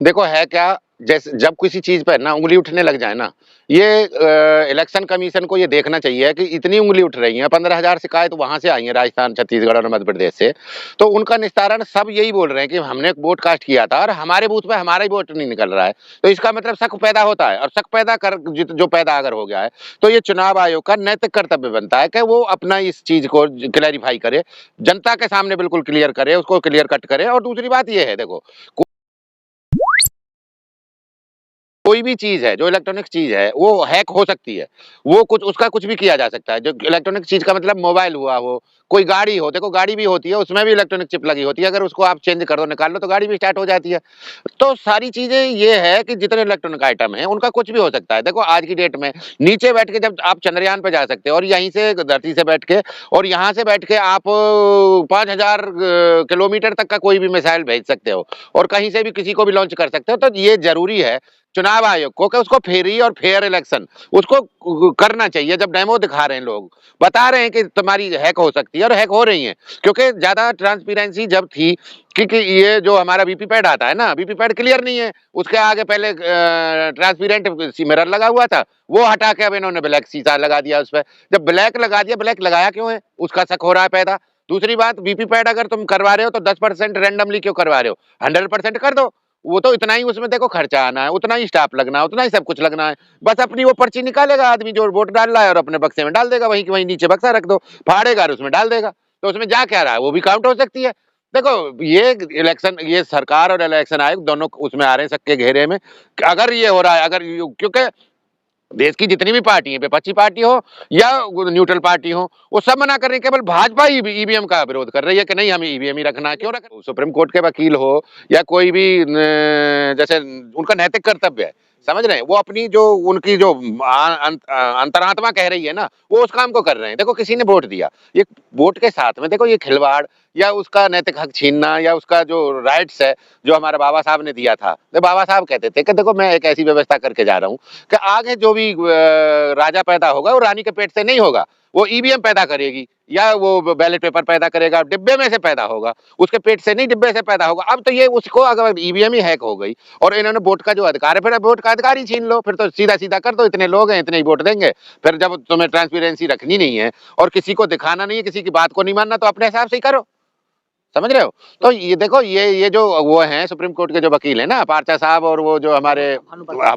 देखो है क्या, जैसे जब किसी चीज पर ना उंगली उठने लग जाए ना, ये इलेक्शन कमीशन को ये देखना चाहिए कि इतनी उंगली उठ रही है। 15,000 शिकायत वहां से आई है, राजस्थान, छत्तीसगढ़ और मध्य प्रदेश से। तो उनका निस्तारण सब यही बोल रहे हैं कि हमने वोट कास्ट किया था और हमारे बूथ पे हमारा ही वोट नहीं निकल रहा है। तो इसका मतलब शक पैदा होता है, और शक पैदा कर जो पैदा अगर हो गया है, तो ये चुनाव आयोग का नैतिक कर्तव्य बनता है कि वो अपना इस चीज को क्लैरिफाई करे, जनता के सामने बिल्कुल क्लियर करे, उसको क्लियर कट करे। और दूसरी बात ये है, देखो कोई भी चीज है जो इलेक्ट्रॉनिक चीज है वो हैक हो सकती है। वो कुछ उसका कुछ भी किया जा सकता है। जो इलेक्ट्रॉनिक चीज का मतलब मोबाइल हुआ, हो कोई गाड़ी हो, देखो गाड़ी भी होती है, उसमें भी इलेक्ट्रॉनिक चिप लगी होती है। अगर उसको आप चेंज कर दो, निकाल लो, तो गाड़ी भी स्टार्ट हो जाती है। तो सारी चीजें ये है कि जितने इलेक्ट्रॉनिक आइटम है उनका कुछ भी हो सकता है। देखो आज की डेट में नीचे बैठ के जब आप चंद्रयान पे जा सकते हो, और यहीं से धरती से बैठ के, और यहाँ से बैठ के आप 5,000 किलोमीटर तक का कोई भी मिसाइल भेज सकते हो, और कहीं से भी किसी को भी लॉन्च कर सकते हो। तो ये जरूरी है चुनाव आयोग को कि उसको फ्री और फेयर इलेक्शन उसको करना चाहिए। जब डेमो दिखा रहे हैं, लोग बता रहे हैं कि तुम्हारी हैक हो सकती है, और हैक हो रही है, क्योंकि ज्यादा ट्रांसपेरेंसी जब थी, क्योंकि ये जो हमारा वीपीपैट आता है ना, वीपीपैट क्लियर नहीं है, उसके आगे पहले ट्रांसपेरेंट मिरर लगा हुआ था, वो हटा के अब इन्होंने ब्लैक शीशा लगा दिया उस पर। जब ब्लैक लगा दिया, ब्लैक लगाया क्यों है, उसका शक हो रहा है पैदा। दूसरी बात, वीपीपैट अगर तुम करवा रहे हो तो 10% रैंडमली क्यों करवा रहे हो, 100% कर दो। वो तो इतना ही उसमें देखो खर्चा आना है, उतना ही स्टाफ लगना है, उतना ही सब कुछ लगना है। बस अपनी वो पर्ची निकालेगा आदमी जो वोट डाल रहा है, और अपने बक्से में डाल देगा, वहीं वहीं नीचे बक्सा रख दो, फाड़ेगा और उसमें डाल देगा। तो उसमें जा क्या रहा है, वो भी काउंट हो सकती है। देखो ये इलेक्शन, ये सरकार और इलेक्शन आयोग दोनों उसमें आ रहे हैं सबके घेरे में। अगर ये हो रहा है, अगर क्योंकि देश की जितनी भी पार्टी है, विपक्षी पार्टी हो या न्यूट्रल पार्टी हो, वो सब मना कर रहे हैं। केवल भाजपा ही ईवीएम का विरोध कर रही है कि नहीं, हमें ईवीएम ही रखना है। क्यों रखना? सुप्रीम कोर्ट के वकील हो या कोई भी जैसे उनका नैतिक कर्तव्य है, समझ रहे हैं, वो अपनी जो उनकी जो अंतरात्मा कह रही है ना, वो उस काम को कर रहे हैं। देखो किसी ने वोट दिया, ये वोट के साथ में देखो ये खिलवाड़, या उसका नैतिक हक छीनना, या उसका जो राइट्स है जो हमारे बाबा साहब ने दिया था। तो बाबा साहब कहते थे कि देखो मैं एक ऐसी व्यवस्था करके जा रहा हूँ कि आगे जो भी राजा पैदा होगा वो रानी के पेट से नहीं होगा, वो ईवीएम पैदा करेगी, या वो बैलेट पेपर पैदा करेगा, डिब्बे में से पैदा होगा, उसके पेट से नहीं, डिब्बे से पैदा होगा। अब तो ये उसको अगर ईवीएम ही हैक हो गई और इन्होंने वोट का जो अधिकार है, फिर वोट का अधिकार ही छीन लो, फिर तो सीधा सीधा कर दो, इतने लोग हैं इतने ही वोट देंगे। फिर जब तुम्हें ट्रांसपेरेंसी रखनी नहीं है और किसी को दिखाना नहीं है, किसी की बात को नहीं मानना, तो अपने हिसाब से ही करो। समझ रहे हो? तो ये देखो, ये जो वो हैं सुप्रीम कोर्ट के जो वकील है ना, पारचा साहब, और वो जो हमारे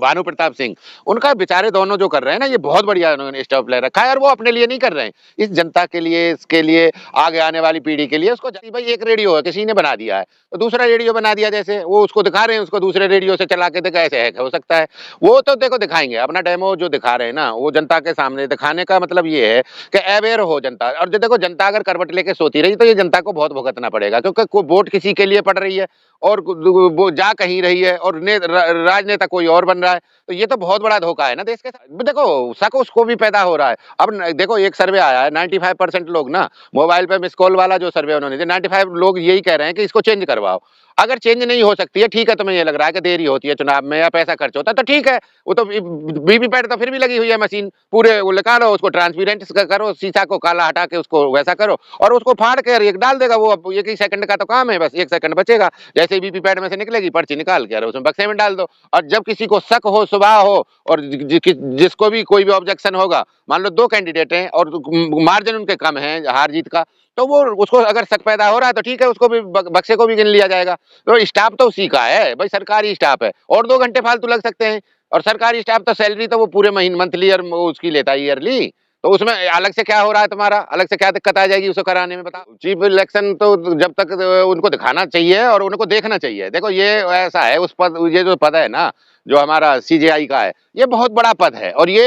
भानु प्रताप सिंह, उनका बेचारे दोनों जो कर रहे हैं ना, ये बहुत बढ़िया उन्होंने स्टेप ले रखा है। और वो अपने लिए नहीं कर रहे हैं, इस जनता के लिए, इसके लिए, आगे आने वाली पीढ़ी के लिए। उसको भाई एक रेडियो है, किसी ने बना दिया है, तो दूसरा रेडियो बना दिया, जैसे वो उसको दिखा रहे हैं, उसको दूसरे रेडियो से चला के देखा, ऐसे हैक हो सकता है। वो तो देखो दिखाएंगे अपना डेमो जो दिखा रहे हैं ना, वो जनता के सामने दिखाने का मतलब ये है कि अवेयर हो जनता। और जो देखो जनता अगर करवट लेके सोती रही, तो ये जनता को बहुत भुगतना पड़ेगा, क्योंकि वोट किसी के लिए पड़ रही है और वो जा कहीं रही है, और राजनेता कोई और बन रहा है। तो ये तो बहुत बड़ा धोखा है ना देश के साथ। देखो शक उसको भी पैदा हो रहा है। अब देखो एक सर्वे आया है, 95% लोग ना, मोबाइल पे मिस कॉल वाला जो सर्वे उन्होंने दिया, 95 लोग यही कह रहे हैं कि इसको चेंज करवाओ। अगर चेंज नहीं हो सकती है, ठीक है, तुम्हें ये लग रहा है कि देरी होती है चुनाव में या पैसा खर्च होता है, तो ठीक है, वो तो वीवीपैट तो फिर भी लगी हुई है मशीन, पूरे वो निकालो, उसको ट्रांसपेरेंट करो, शीशा को काला हटा के उसको वैसा करो, और उसको फाड़ के एक डाल देगा। वो एक ही सेकंड का तो काम है, बस 1 सेकंड बचेगा। जैसे वीवीपैट में से निकलेगी पर्ची, निकाल के उसमें बक्से में डाल दो। और जब किसी को शक हो, सुबह हो, और जिसको भी कोई भी ऑब्जेक्शन होगा, मान लो 2 कैंडिडेट हैं और मार्जिन उनके कम है हार जीत का, तो वो उसको अगर शक पैदा हो रहा है तो ठीक है, उसको भी बक्से को भी गिन लिया जाएगा। तो स्टाफ तो उसी का है भाई, सरकारी स्टाफ है, और 2 घंटे फालतू लग सकते हैं। और सरकारी स्टाफ तो सैलरी तो वो पूरे महीने मंथली और उसकी लेता है, ईयरली। तो उसमें अलग से क्या हो रहा है तुम्हारा, अलग से क्या दिक्कत आ जाएगी उसको कराने में, बताओ। चीफ इलेक्शन तो जब तक उनको दिखाना चाहिए और उनको देखना चाहिए। देखो ये ऐसा है, उस पद, ये जो पद है ना, जो हमारा सीजेआई का है, ये बहुत बड़ा पद है। और ये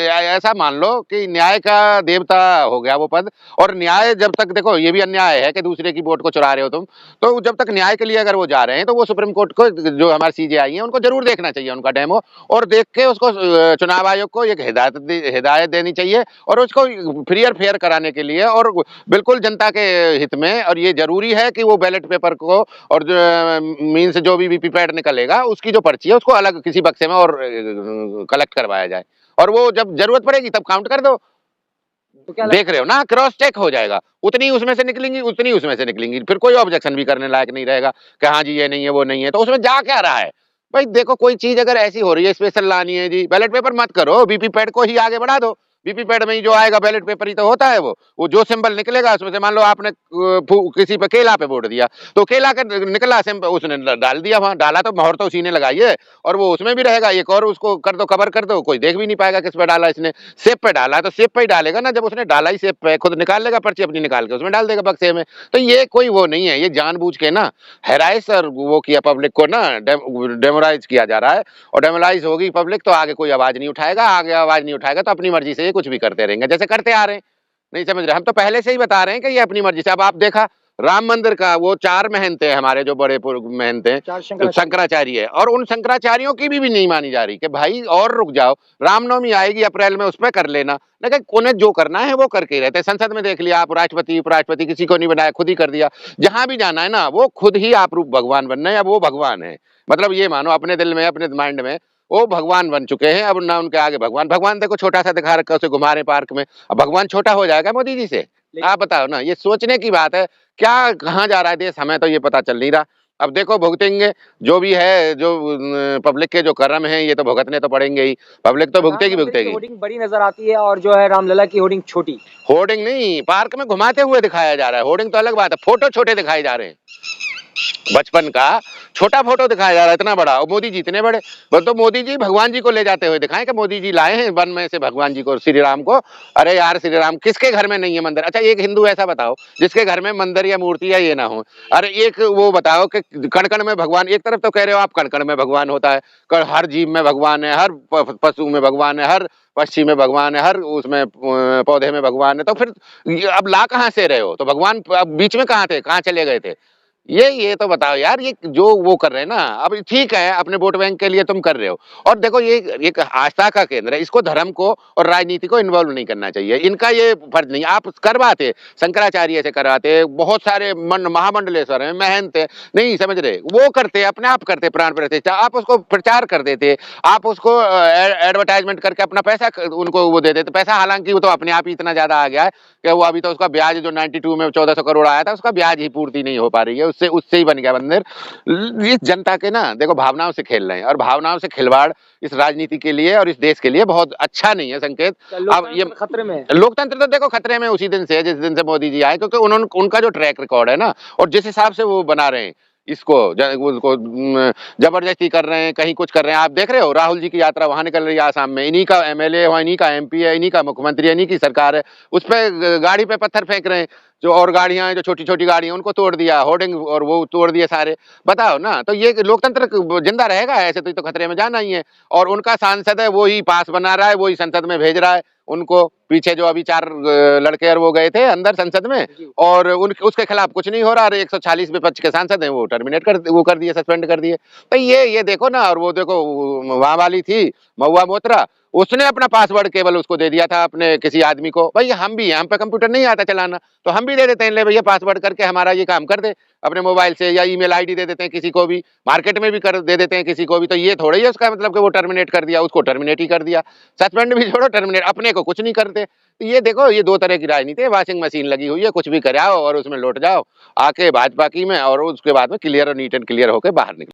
ऐसा मान लो कि न्याय का देवता हो गया वो पद। और न्याय जब तक, देखो ये भी अन्याय है कि दूसरे की वोट को चुरा रहे हो तुम, तो जब तक न्याय के लिए अगर वो जा रहे हैं, तो वो सुप्रीम कोर्ट को, जो हमारे सीजेआई है, उनको जरूर देखना चाहिए उनका डेमो, और देख के उसको चुनाव आयोग को एक हिदायत देनी चाहिए, और उसको फ्री और फेयर कराने के लिए, और बिल्कुल जनता के हित में। और ये जरूरी है कि वो बैलेट पेपर को, और जो मीन्स जो भी वीवीपैट निकलेगा, उसकी जो पर्ची है उसको अलग किसी बक्से में और कलेक्ट करवाया जाए, और वो जब जरूरत पड़ेगी तब काउंट कर दो। तो क्या देख रहे हो ना, क्रॉस चेक हो जाएगा, उतनी उसमें से निकलेंगी, उतनी उसमें से निकलेंगी, फिर कोई ऑब्जेक्शन भी करने लायक नहीं रहेगा कि हाँ जी ये नहीं है वो नहीं है। तो उसमें जा क्या रहा है, भाई देखो कोई चीज अगर ऐसी हो रही है स्पेशल लानी है जी, बैलेट पेपर मत करो, बीपी पैड को ही आगे बढ़ा दो। बीपी पैड में ही जो आएगा बैलेट पेपर ही तो होता है। वो जो सिंबल निकलेगा उसमें से, मान लो आपने किसी पे केला पे वोट दिया, तो केला का निकला सिंबल उसने डाल दिया, वहां डाला तो मोहर तो उसी ने लगाई है, और वो उसमें भी रहेगा। एक और उसको कर दो, कवर कर दो, कोई देख भी नहीं पाएगा किस पे डाला इसने। सेब पे डाला है तो सेब पे ही डालेगा ना, जब उसने डाला ही सेब पे, खुद निकाल लेगा पर्ची अपनी, निकाल के उसमें डाल देगा बक्से में। तो ये कोई वो नहीं है, ये जानबूझ के ना हैराइस और वो किया पब्लिक को ना, डेमोराइज किया जा रहा है। और डेमोराइज होगी पब्लिक तो आगे कोई आवाज नहीं उठाएगा, आगे आवाज नहीं उठाएगा तो अपनी मर्जी से ये कुछ भी करते रहेंगे जैसे करते आ रहे हैं। नहीं समझ रहे, हम तो पहले से ही बता रहे हैं कि ये अपनी मर्जी से। अब आप देखा राम मंदिर का वो 4 महंत है हमारे, जो बड़े महंत हैं शंकराचार्य है, और उन शंकराचार्यों की भी नहीं मानी जा रही कि भाई और रुक जाओ, रामनवमी आएगी अप्रैल में, उस पर कर लेना। लेकिन उन्हें जो करना है वो करके ही रहते। संसद में देख लिया आप, राष्ट्रपति उपराष्ट्रपति किसी को नहीं बनाया, खुद ही कर दिया। जहां भी जाना है ना वो खुद ही आप रूप भगवान बनना है। अब वो भगवान है, मतलब ये मानो अपने दिल में, अपने माइंड में वो भगवान बन चुके हैं। अब ना उनके आगे भगवान, भगवान देखो छोटा सा दिखा रखा, उसे घुमा रहे पार्क में, अब भगवान छोटा हो जाएगा मोदी जी से? आप बताओ ना, ये सोचने की बात है। क्या कहाँ जा रहा है देश, हमें तो ये पता चल नहीं रहा। अब देखो भुगतेंगे जो भी है, जो पब्लिक के जो कर्म है, ये तो भुगतने तो पड़ेंगे ही। पब्लिक तो भुगतेगी भुगतेगी। होर्डिंग बड़ी नजर आती है और जो है रामलला की होर्डिंग छोटी। होर्डिंग नहीं, पार्क में घुमाते हुए दिखाया जा रहा है। होर्डिंग तो अलग बात है, फोटो छोटे दिखाए जा रहे हैं। बचपन का छोटा फोटो दिखाया जा रहा है, इतना बड़ा, और मोदी जी इतने बड़े। बस तो मोदी जी भगवान जी को ले जाते हुए दिखाएं कि मोदी जी लाए हैं वन में से भगवान जी को, श्री राम को। अरे यार श्री राम किसके घर में नहीं है मंदिर? अच्छा एक हिंदू ऐसा बताओ जिसके घर में मंदिर या मूर्ति या ये ना हो। अरे एक वो बताओ कि कण कण में भगवान, एक तरफ तो कह रहे हो आप कण कण में भगवान होता है, हर जीव में भगवान है, हर पशु में भगवान है, हर पक्षी में भगवान है, हर उसमें पौधे में भगवान है। तो फिर अब ला कहाँ से रहे हो? तो भगवान बीच में कहाँ थे, कहाँ चले गए थे? ये तो बताओ यार, ये जो वो कर रहे हैं ना, अब ठीक है अपने वोट बैंक के लिए तुम कर रहे हो। और देखो ये एक आस्था का केंद्र है, इसको धर्म को और राजनीति को इन्वॉल्व नहीं करना चाहिए, इनका ये फर्ज नहीं। आप करवाते, शंकराचार्य से करवाते, बहुत सारे महामंडलेश्वर हैं, महंत है, नहीं समझ रहे, वो करते अपने आप करते प्राण प्रतिष्ठा, आप उसको प्रचार कर देते, आप उसको एडवर्टाइजमेंट करके अपना पैसा उनको वो दे देते। पैसा हालांकि वो तो अपने आप ही इतना ज्यादा आ गया है कि वो अभी तो उसका ब्याज जो 92 में 1400 करोड़ आया था, उसका ब्याज ही पूर्ति नहीं हो पा रही है, उससे ही बन गया मंदिर। इस जनता के ना देखो भावनाओं से खेल रहे हैं, और भावनाओं से खिलवाड़ इस राजनीति के लिए और इस देश के लिए बहुत अच्छा नहीं है संकेत। अब ये खतरे में, लोकतंत्र तो देखो खतरे में उसी दिन से है जिस दिन से मोदी जी आए, क्योंकि उन्होंने, उनका जो ट्रैक रिकॉर्ड है ना, और जिस हिसाब से वो बना रहे हैं इसको, उसको जबरदस्ती कर रहे हैं, कहीं कुछ कर रहे हैं। आप देख रहे हो राहुल जी की यात्रा वहां निकल रही है आसाम में, इन्हीं का एमएलए है, इन्हीं का एमपी है, इन्हीं का मुख्यमंत्री है, इन्हीं की सरकार है, उस पर गाड़ी पे पत्थर फेंक रहे हैं। जो और गाड़ियां हैं, जो छोटी छोटी गाड़ियां, उनको तोड़ दिया, होर्डिंग और वो तोड़ दिए सारे। बताओ ना, तो ये लोकतंत्र जिंदा रहेगा? ऐसे तो खतरे में जाना ही है। और उनका सांसद है, वो ही पास बना रहा है, वो ही संसद में भेज रहा है उनको। पीछे जो अभी 4 लड़के और वो गए थे अंदर संसद में, और उसके खिलाफ कुछ नहीं हो रहा। 140 विपक्ष के सांसद हैं, वो टर्मिनेट कर दिए, सस्पेंड कर दिए। तो ये देखो ना, और वो देखो वहां वाली थी महुआ मोत्रा, उसने अपना पासवर्ड केवल उसको दे दिया था अपने किसी आदमी को। भाई हम भी हैं, हम पे कंप्यूटर नहीं आता चलाना, तो हम भी दे देते हैं, ले भैया पासवर्ड करके हमारा ये काम कर दे अपने मोबाइल से, या ईमेल आईडी दे देते हैं किसी को भी, मार्केट में भी कर दे देते हैं किसी को भी। तो ये थोड़ा ही है उसका मतलब कि वो टर्मिनेट कर दिया, उसको टर्मिनेट ही कर दिया। सस्पेंड भी छोड़ो, टर्मिनेट, अपने को कुछ नहीं करते। तो ये देखो, ये 2 तरह की राजनीति है। वॉशिंग मशीन लगी हुई है, कुछ भी कराओ और उसमें लौट जाओ आके भाजपा की में, और उसके बाद में क्लियर और नीट एंड क्लियर होकर बाहर निकलो।